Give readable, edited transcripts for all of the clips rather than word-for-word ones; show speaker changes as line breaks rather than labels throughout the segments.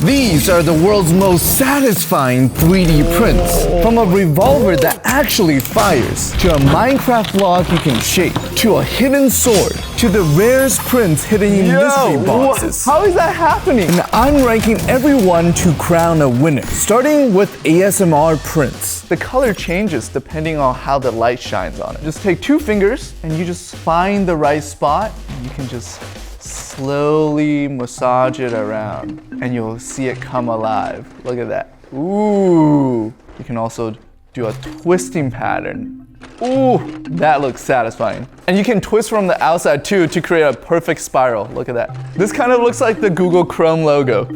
These are the world's most satisfying 3D prints. From a revolver that actually fires, to a Minecraft log you can shape, to a hidden sword, to the rarest prints hidden in mystery boxes.
How is that happening?
And I'm ranking everyone to crown a winner, starting with ASMR prints.
The color changes depending on how the light shines on it. Just take 2 fingers and you just find the right spot. You can just slowly massage it around and you'll see it come alive. Look at that. Ooh. You can also do a twisting pattern. Ooh, that looks satisfying. And you can twist from the outside too to create a perfect spiral. Look at that. This kind of looks like the Google Chrome logo.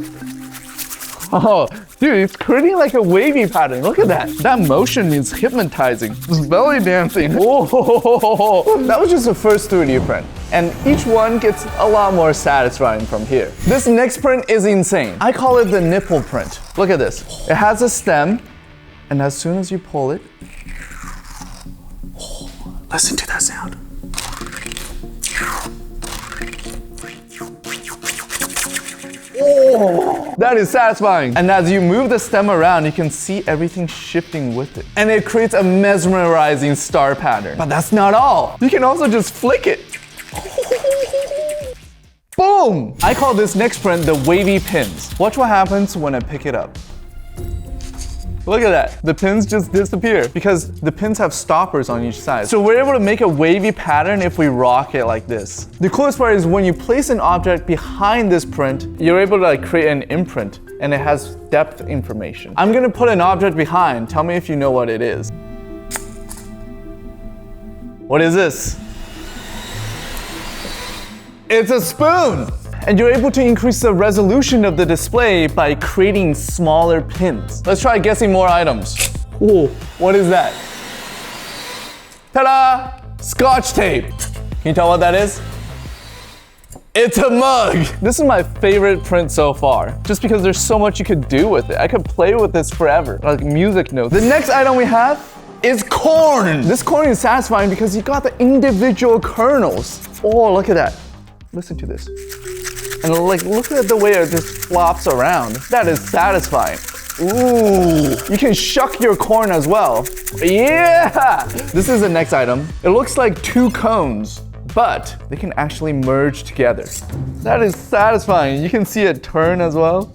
Oh, dude, it's creating like a wavy pattern. Look at that. That motion is hypnotizing. It's belly dancing. Oh, that was just the first 3D print. And each one gets a lot more satisfying from here. This next print is insane. I call it the nipple print. Look at this. It has a stem, and as soon as you pull it,
Listen to that sound.
oh, that is satisfying. And as you move the stem around, you can see everything shifting with it. And it creates a mesmerizing star pattern. But that's not all. You can also just flick it. Boom! I call this next print the wavy pins. Watch what happens when I pick it up. Look at that. The pins just disappear because the pins have stoppers on each side. So we're able to make a wavy pattern if we rock it like this. The coolest part is when you place an object behind this print, you're able to like create an imprint and it has depth information. I'm gonna put an object behind. Tell me if you know what it is. What is this? It's a spoon! And you're able to increase the resolution of the display by creating smaller pins. Let's try guessing more items. Oh, what is that? Ta-da! Scotch tape. Can you tell what that is? It's a mug! This is my favorite print so far, just because there's so much you could do with it. I could play with this forever, like music notes. The next item we have is corn. This corn is satisfying because you got the individual kernels. Oh, look at that. Listen to this. And like, look at the way it just flops around. That is satisfying. Ooh, you can shuck your corn as well. Yeah! This is the next item. It looks like 2 cones, but they can actually merge together. That is satisfying. You can see it turn as well.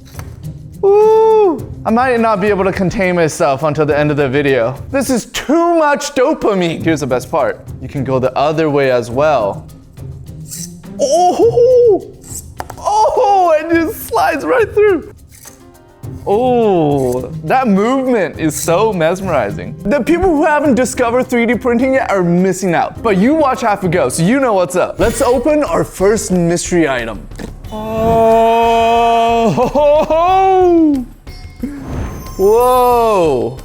Ooh, I might not be able to contain myself until the end of the video. This is too much dopamine. Here's the best part. You can go the other way as well. Oh! Oh, it just slides right through. Oh, that movement is so mesmerizing. The people who haven't discovered 3D printing yet are missing out. But you watch half a go, so you know what's up. Let's open our first mystery item. Oh, whoa.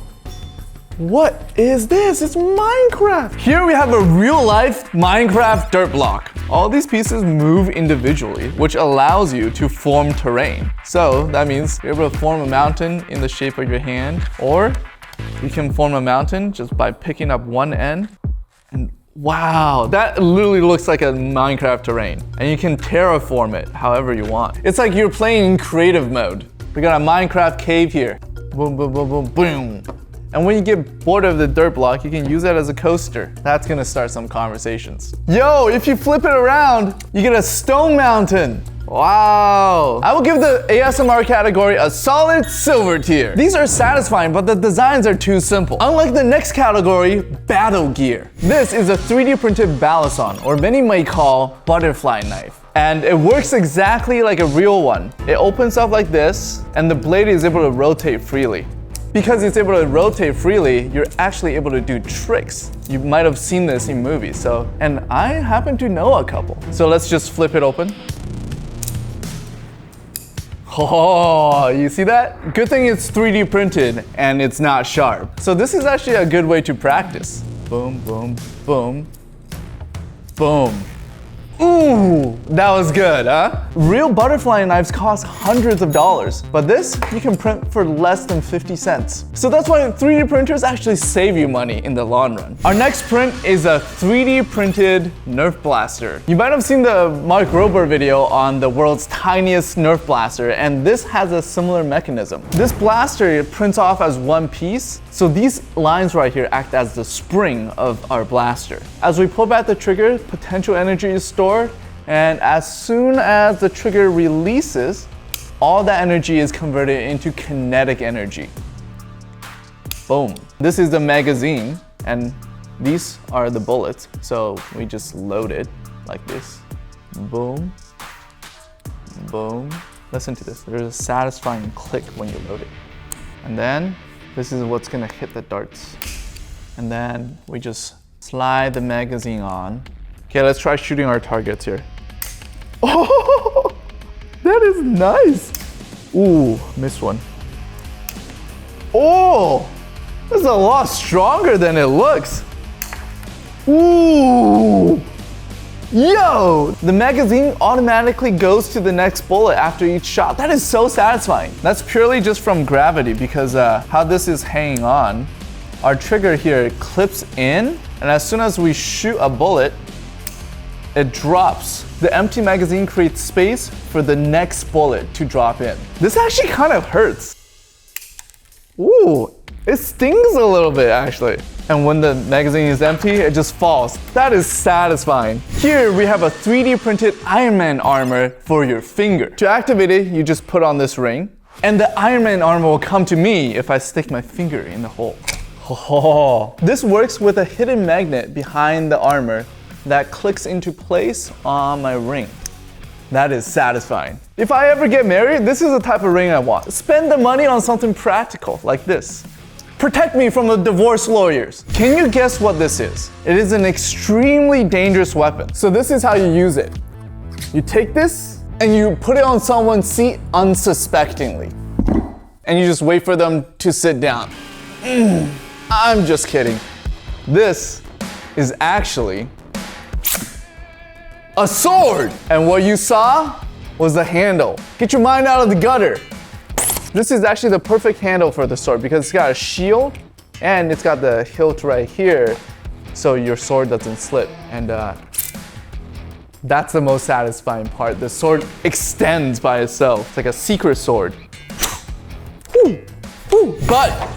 What is this? It's Minecraft. Here we have a real-life Minecraft dirt block. All these pieces move individually, which allows you to form terrain. So that means you're able to form a mountain in the shape of your hand, or you can form a mountain just by picking up one end. And wow, that literally looks like a Minecraft terrain. And you can terraform it however you want. It's like you're playing in creative mode. We got a Minecraft cave here. Boom, boom, boom, boom, boom. And when you get bored of the dirt block, you can use that as a coaster. That's gonna start some conversations. Yo, if you flip it around, you get a stone mountain. Wow. I will give the ASMR category a solid silver tier. These are satisfying, but the designs are too simple. Unlike the next category, battle gear. This is a 3D printed balisong, or many may call butterfly knife. And it works exactly like a real one. It opens up like this, and the blade is able to rotate freely. Because it's able to rotate freely, you're actually able to do tricks. You might have seen this in movies, and I happen to know a couple. So let's just flip it open. Oh, you see that? Good thing it's 3D printed and it's not sharp. So this is actually a good way to practice. Boom, boom, boom, boom. Ooh, that was good, huh? Real butterfly knives cost hundreds of dollars, but this you can print for less than 50 cents. So that's why 3D printers actually save you money in the long run. Our next print is a 3D printed Nerf blaster. You might have seen the Mark Rober video on the world's tiniest Nerf blaster, and this has a similar mechanism. This blaster prints off as one piece, so these lines right here act as the spring of our blaster. As we pull back the trigger, potential energy is stored, and as soon as the trigger releases, all that energy is converted into kinetic energy. Boom. This is the magazine, and these are the bullets. So we just load it like this. Boom. Boom. Listen to this. There's a satisfying click when you load it. And then this is what's gonna hit the darts. And then we just slide the magazine on. Okay, let's try shooting our targets here. Oh, that is nice. Ooh, missed one. Oh, this is a lot stronger than it looks. Ooh, yo, the magazine automatically goes to the next bullet after each shot. That is so satisfying. That's purely just from gravity because how this is hanging on, our trigger here clips in, and as soon as we shoot a bullet, it drops. The empty magazine creates space for the next bullet to drop in. This actually kind of hurts. Ooh, it stings a little bit actually. And when the magazine is empty, it just falls. That is satisfying. Here we have a 3D printed Iron Man armor for your finger. To activate it, you just put on this ring, and the Iron Man armor will come to me if I stick my finger in the hole. Oh. This works with a hidden magnet behind the armor that clicks into place on my ring. That is satisfying. If I ever get married, this is the type of ring I want. Spend the money on something practical like this. Protect me from the divorce lawyers. Can you guess what this is? It is an extremely dangerous weapon. So this is how you use it. You take this and you put it on someone's seat unsuspectingly. And you just wait for them to sit down. I'm just kidding. This is actually a sword! And what you saw was the handle. Get your mind out of the gutter. This is actually the perfect handle for the sword because it's got a shield and it's got the hilt right here so your sword doesn't slip. And that's the most satisfying part. The sword extends by itself. It's like a secret sword. But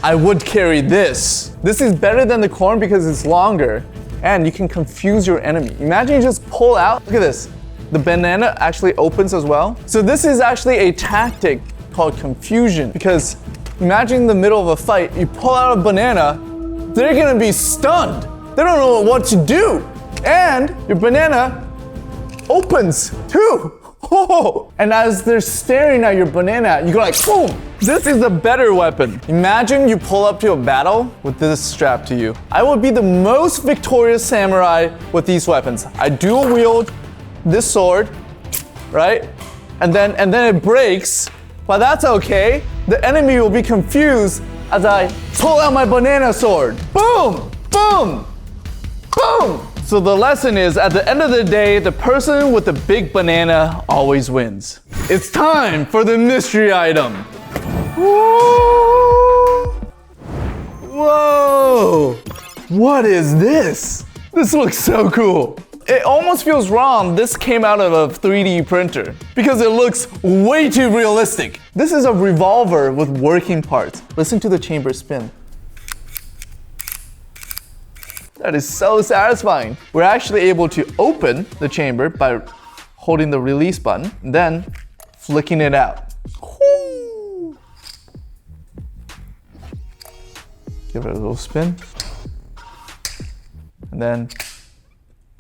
I would carry this. This is better than the corn because it's longer and you can confuse your enemy. Imagine you just pull out, look at this. The banana actually opens as well. So this is actually a tactic called confusion because imagine in the middle of a fight, you pull out a banana, they're gonna be stunned. They don't know what to do. And your banana opens too. Oh. And as they're staring at your banana, you go like, boom! This is a better weapon. Imagine you pull up to a battle with this strapped to you. I would be the most victorious samurai with these weapons. I dual wield this sword, right? And then it breaks, but that's okay. The enemy will be confused as I pull out my banana sword. Boom! Boom! Boom! So the lesson is, at the end of the day, the person with the big banana always wins. It's time for the mystery item. Whoa! Whoa! What is this? This looks so cool. It almost feels wrong this came out of a 3D printer because it looks way too realistic. This is a revolver with working parts. Listen to the chamber spin. That is so satisfying. We're actually able to open the chamber by holding the release button, and then flicking it out. Woo! Give it a little spin. And then,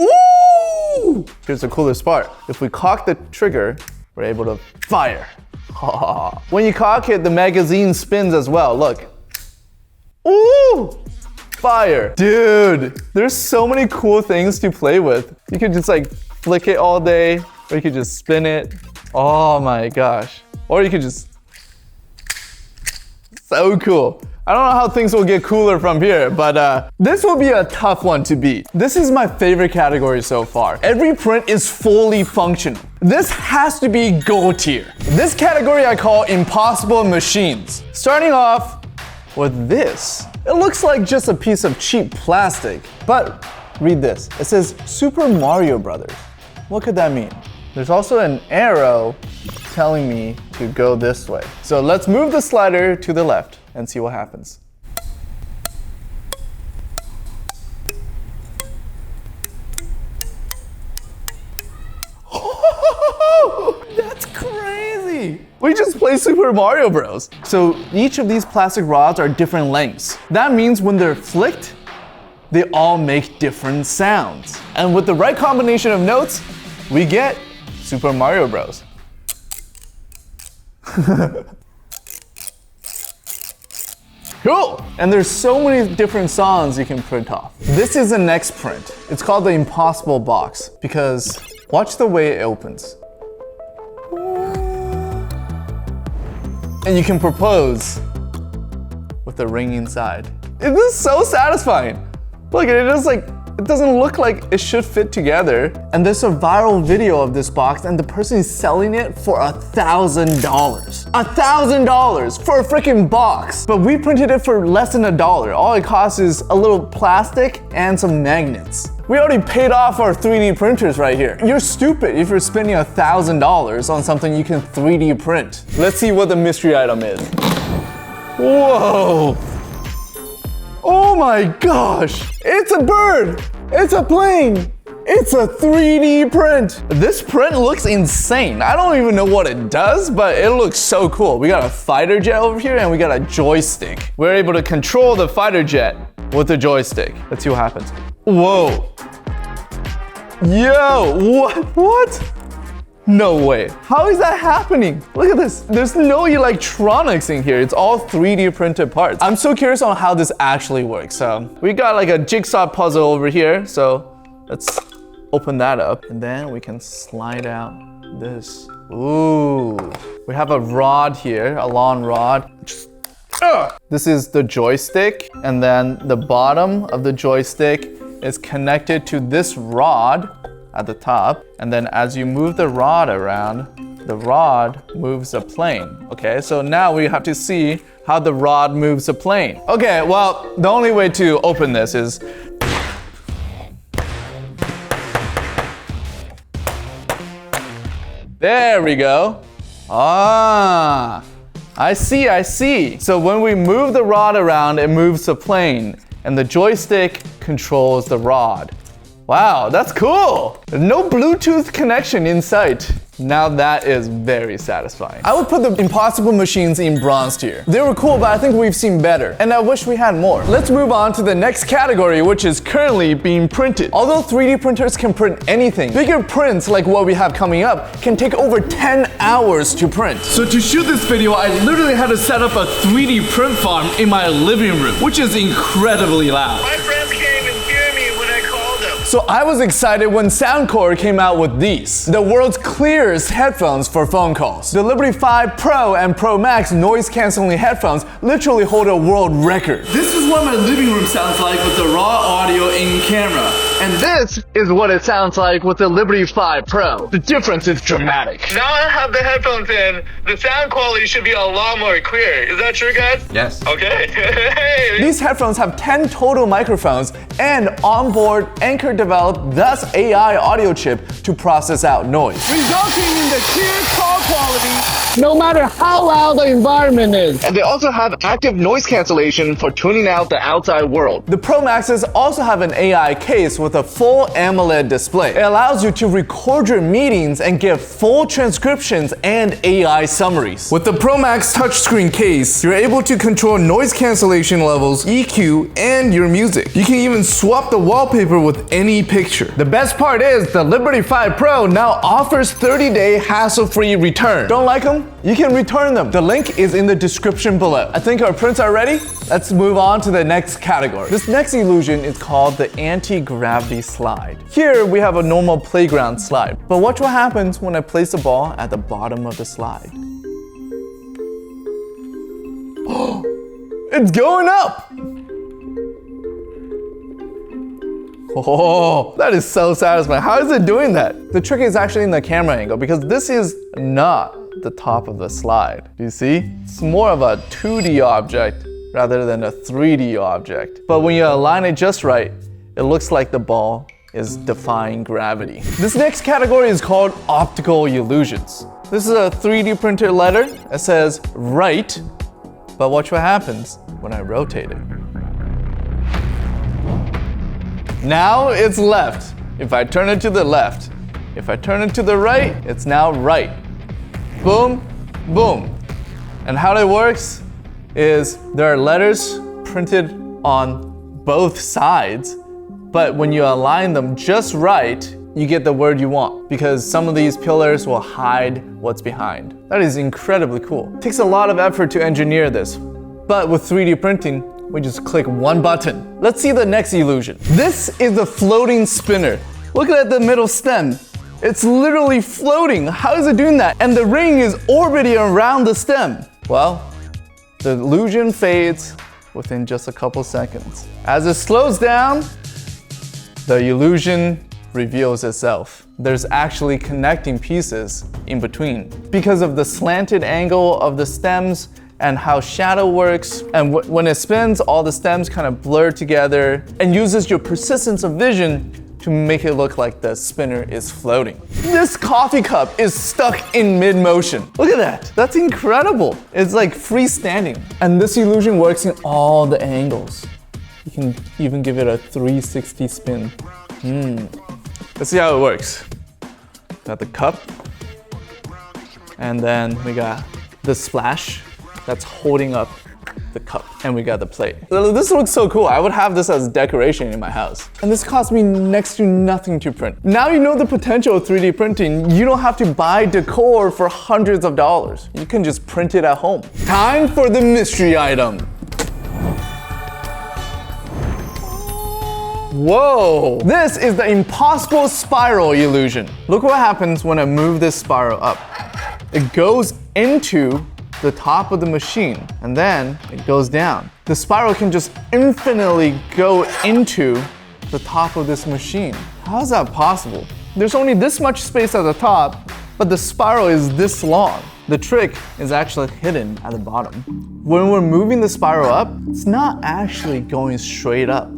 ooh! Here's the coolest part. If we cock the trigger, we're able to fire. When you cock it, the magazine spins as well. Look. Ooh! Fire. Dude, there's so many cool things to play with. You could just like flick it all day, or you could just spin it. Oh my gosh. Or you could just So cool. I don't know how things will get cooler from here, but this will be a tough one to beat. This is my favorite category so far. Every print is fully functional. This has to be gold tier. This category I call impossible machines. Starting off with this. It looks like just a piece of cheap plastic, but read this. It says Super Mario Brothers. What could that mean? There's also an arrow telling me to go this way. So let's move the slider to the left and see what happens. That's crazy! We just played Super Mario Bros. So each of these plastic rods are different lengths. That means when they're flicked, they all make different sounds. And with the right combination of notes, we get Super Mario Bros. Cool! And there's so many different songs you can print off. This is the next print. It's called the Impossible Box because watch the way it opens. And you can propose with the ring inside. It is so satisfying. Look, it doesn't look like it should fit together. And there's a viral video of this box and the person is selling it for $1,000. $1,000 for a freaking box. But we printed it for less than $1. All it costs is a little plastic and some magnets. We already paid off our 3D printers right here. You're stupid if you're spending $1,000 on something you can 3D print. Let's see what the mystery item is. Whoa. Oh my gosh, it's a bird, it's a plane, it's a 3D print. This print looks insane. I don't even know what it does, but it looks so cool. We got a fighter jet over here and we got a joystick. We're able to control the fighter jet with the joystick. Let's see what happens. Whoa. Yo, what? No way. How is that happening? Look at this. There's no electronics in here. It's all 3D printed parts. I'm so curious on how this actually works. So we got like a jigsaw puzzle over here. So let's open that up. And then we can slide out this. Ooh. We have a rod here, a long rod. This is the joystick. And then the bottom of the joystick is connected to this rod at the top, and then as you move the rod around, the rod moves the plane. Okay, so now we have to see how the rod moves the plane. Okay, well, the only way to open this is there we go. Ah, I see. So when we move the rod around, it moves the plane, and the joystick controls the rod. Wow, that's cool! No Bluetooth connection in sight. Now that is very satisfying. I would put the impossible machines in bronze tier. They were cool, but I think we've seen better, and I wish we had more. Let's move on to the next category, which is currently being printed. Although 3D printers can print anything, bigger prints like what we have coming up can take over 10 hours to print. So to shoot this video, I literally had to set up a 3D print farm in my living room, which is incredibly loud.
My friends came and hear me when I called them.
So I was excited when Soundcore came out with these, the world's clearest headphones for phone calls. The Liberty 5 Pro and Pro Max noise-canceling headphones literally hold a world record. This is what my living room sounds like with the raw audio in camera. And this is what it sounds like with the Liberty 5 Pro. The difference is dramatic.
Now I have the headphones in, the sound quality should be a lot more clear. Is that true, guys?
Yes.
Okay. Hey.
These headphones have 10 total microphones and onboard Anker developed thus AI audio chip to process out noise, resulting in the clear call quality no matter how loud the environment is. And they also have active noise cancellation for tuning out the outside world. The Pro Maxes also have an AI case with a full AMOLED display. It allows you to record your meetings and get full transcriptions and AI summaries. With the Pro Max touchscreen case, you're able to control noise cancellation levels, EQ, and your music. You can even swap the wallpaper with any picture. The best part is the Liberty 5 Pro now offers 30-day hassle-free return. Don't like them? You can return them. The link is in the description below. I think our prints are ready. Let's move on to the next category. This next illusion is called the anti-gravity slide. Here we have a normal playground slide, but watch what happens when I place the ball at the bottom of the slide. It's going up! Oh, that is so satisfying. How is it doing that? The trick is actually in the camera angle because this is not the top of the slide. Do you see? It's more of a 2D object rather than a 3D object. But when you align it just right, it looks like the ball is defying gravity. This next category is called optical illusions. This is a 3D printed letter. It says right, but watch what happens when I rotate it. Now it's left. If I turn it to the left, if I turn it to the right, it's now right. Boom, boom. And how it works is there are letters printed on both sides, but when you align them just right, you get the word you want because some of these pillars will hide what's behind. That is incredibly cool. It takes a lot of effort to engineer this, but with 3D printing, we just click one button. Let's see the next illusion. This is the floating spinner. Look at the middle stem. It's literally floating. How is it doing that? And the ring is orbiting around the stem. Well, the illusion fades within just a couple seconds. As it slows down, the illusion reveals itself. There's actually connecting pieces in between. Because of the slanted angle of the stems and how shadow works, and when it spins, all the stems kind of blur together and uses your persistence of vision to make it look like the spinner is floating. This coffee cup is stuck in mid-motion. Look at that. That's incredible. It's like freestanding. And this illusion works in all the angles. You can even give it a 360 spin. Let's see how it works. Got the cup. And then we got the splash that's holding up the cup. And we got the plate. This looks so cool. I would have this as decoration in my house. And this cost me next to nothing to print. Now you know the potential of 3D printing. You don't have to buy decor for hundreds of dollars. You can just print it at home. Time for the mystery item. Whoa! This is the impossible spiral illusion. Look what happens when I move this spiral up. It goes into the top of the machine and then it goes down. The spiral can just infinitely go into the top of this machine. How is that possible? There's only this much space at the top, but the spiral is this long. The trick is actually hidden at the bottom. When we're moving the spiral up, it's not actually going straight up.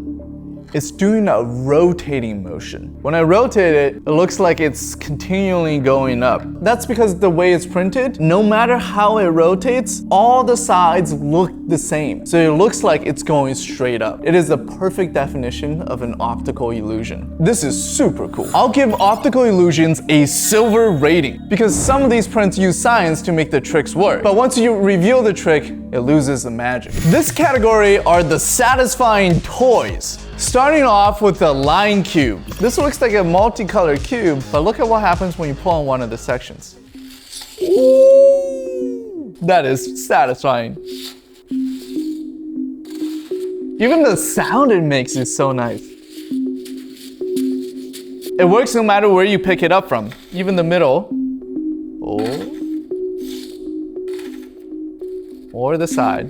It's doing a rotating motion. When I rotate it, it looks like it's continually going up. That's because the way it's printed, no matter how it rotates, all the sides look the same. So it looks like it's going straight up. It is the perfect definition of an optical illusion. This is super cool. I'll give optical illusions a silver rating because some of these prints use science to make the tricks work. But once you reveal the trick, it loses the magic. This category are the satisfying toys. Starting off with the line cube. This looks like a multicolored cube, but look at what happens when you pull on one of the sections. Ooh, that is satisfying. Even the sound it makes is so nice. It works no matter where you pick it up from, even the middle, or the side.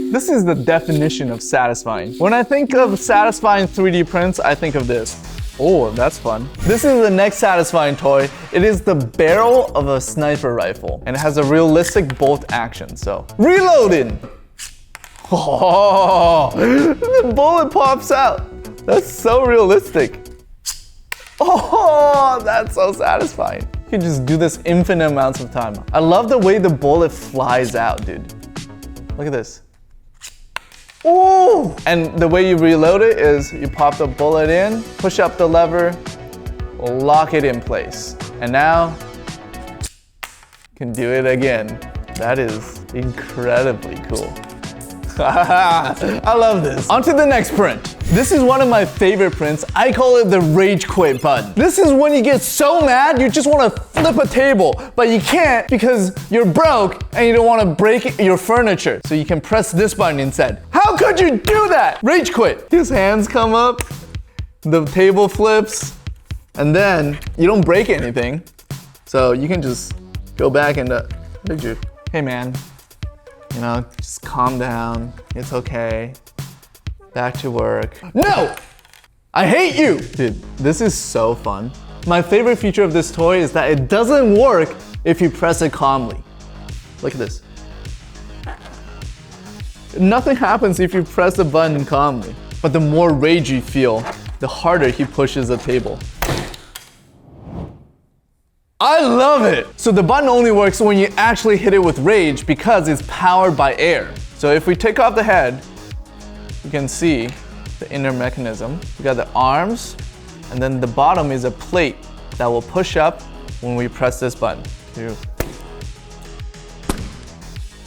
This is the definition of satisfying. When I think of satisfying 3D prints, I think of this. Oh, that's fun. This is the next satisfying toy. It is the barrel of a sniper rifle, and it has a realistic bolt action, so. Reloading! Oh, the bullet pops out. That's so realistic. Oh, that's so satisfying. You can just do this infinite amounts of time. I love the way the bullet flies out, dude. Look at this. Ooh! And the way you reload it is you pop the bullet in, push up the lever, lock it in place. And now, you can do it again. That is incredibly cool. I love this. On to the next print. This is one of my favorite prints. I call it the rage quit button. This is when you get so mad you just want to flip a table, but you can't because you're broke and you don't want to break your furniture. So you can press this button instead. How could you do that? Rage quit. His hands come up, the table flips, and then you don't break anything. So you can just go back and, hey man, You know, just calm down. It's okay. Back to work. No! I hate you! Dude, this is so fun. My favorite feature of this toy is that it doesn't work if you press it calmly. Look at this. Nothing happens if you press the button calmly. But the more rage you feel, the harder he pushes the table. I love it! So the button only works when you actually hit it with rage because it's powered by air. So if we take off the head, you can see the inner mechanism. We got the arms, and then the bottom is a plate that will push up when we press this button.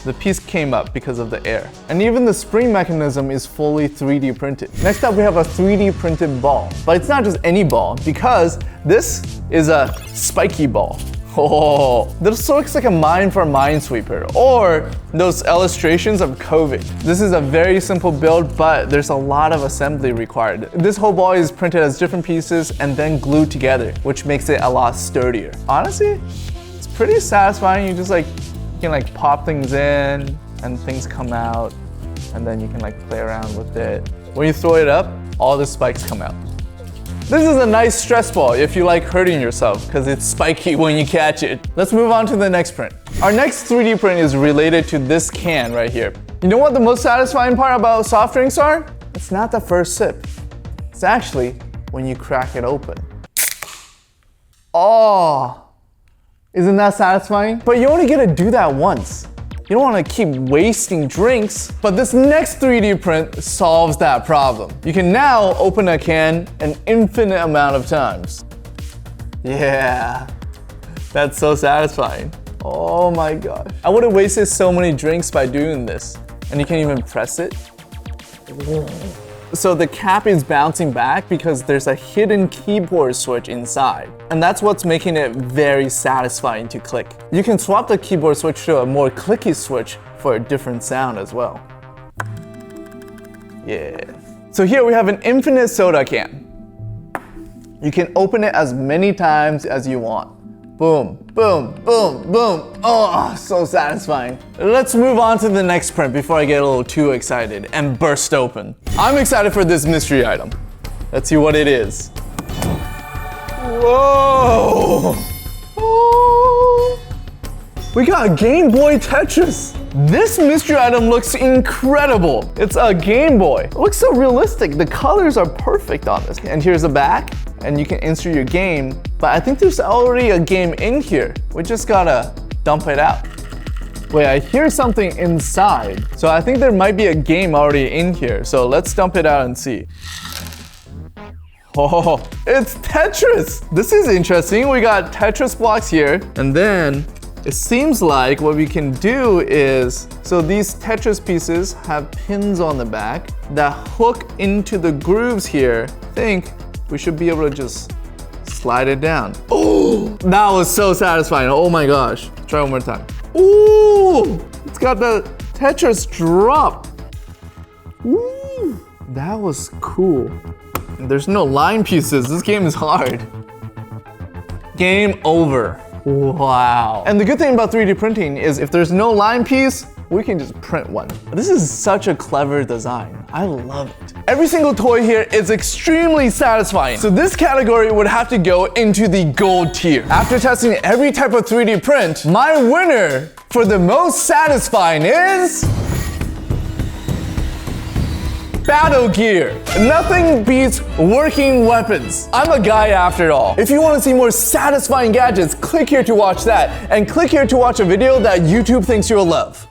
The piece came up because of the air. And even the spring mechanism is fully 3D printed. Next up, we have a 3D printed ball. But it's not just any ball, because this is a spiky ball. Oh, this looks like a mine for a minesweeper, or those illustrations of COVID. This is a very simple build, but there's a lot of assembly required. This whole ball is printed as different pieces and then glued together, which makes it a lot sturdier. Honestly, it's pretty satisfying. You can pop things in and things come out, and then you can play around with it. When you throw it up, all the spikes come out. This is a nice stress ball if you like hurting yourself because it's spiky when you catch it. Let's move on to the next print. Our next 3D print is related to this can right here. You know what the most satisfying part about soft drinks are? It's not the first sip. It's actually when you crack it open. Oh, isn't that satisfying? But you only get to do that once. You don't want to keep wasting drinks, but this next 3D print solves that problem. You can now open a can an infinite amount of times. Yeah, that's so satisfying. Oh my gosh. I would have wasted so many drinks by doing this. And you can even press it. So the cap is bouncing back because there's a hidden keyboard switch inside. And that's what's making it very satisfying to click. You can swap the keyboard switch to a more clicky switch for a different sound as well. Yeah. So here we have an infinite soda can. You can open it as many times as you want. Boom, boom, boom, boom. Oh, so satisfying. Let's move on to the next print before I get a little too excited and burst open. I'm excited for this mystery item. Let's see what it is. Whoa! Oh. We got a Game Boy Tetris. This mystery item looks incredible. It's a Game Boy. It looks so realistic. The colors are perfect on this. And here's the back, and you can insert your game. But I think there's already a game in here. We just gotta dump it out. Wait, I hear something inside. So I think there might be a game already in here. So let's dump it out and see. Oh, it's Tetris. This is interesting. We got Tetris blocks here, and then it seems like what we can do is, so these Tetris pieces have pins on the back that hook into the grooves here. I think we should be able to just slide it down. Oh, that was so satisfying. Oh my gosh. Try one more time. Ooh, it's got the Tetris drop. Ooh, that was cool. There's no line pieces. This game is hard. Game over. Wow. And the good thing about 3D printing is if there's no line piece, we can just print one. This is such a clever design. I love it. Every single toy here is extremely satisfying. So this category would have to go into the gold tier. After testing every type of 3D print, my winner for the most satisfying is Battle Gear. Nothing beats working weapons. I'm a guy after all. If you want to see more satisfying gadgets, click here to watch that, and click here to watch a video that YouTube thinks you'll love.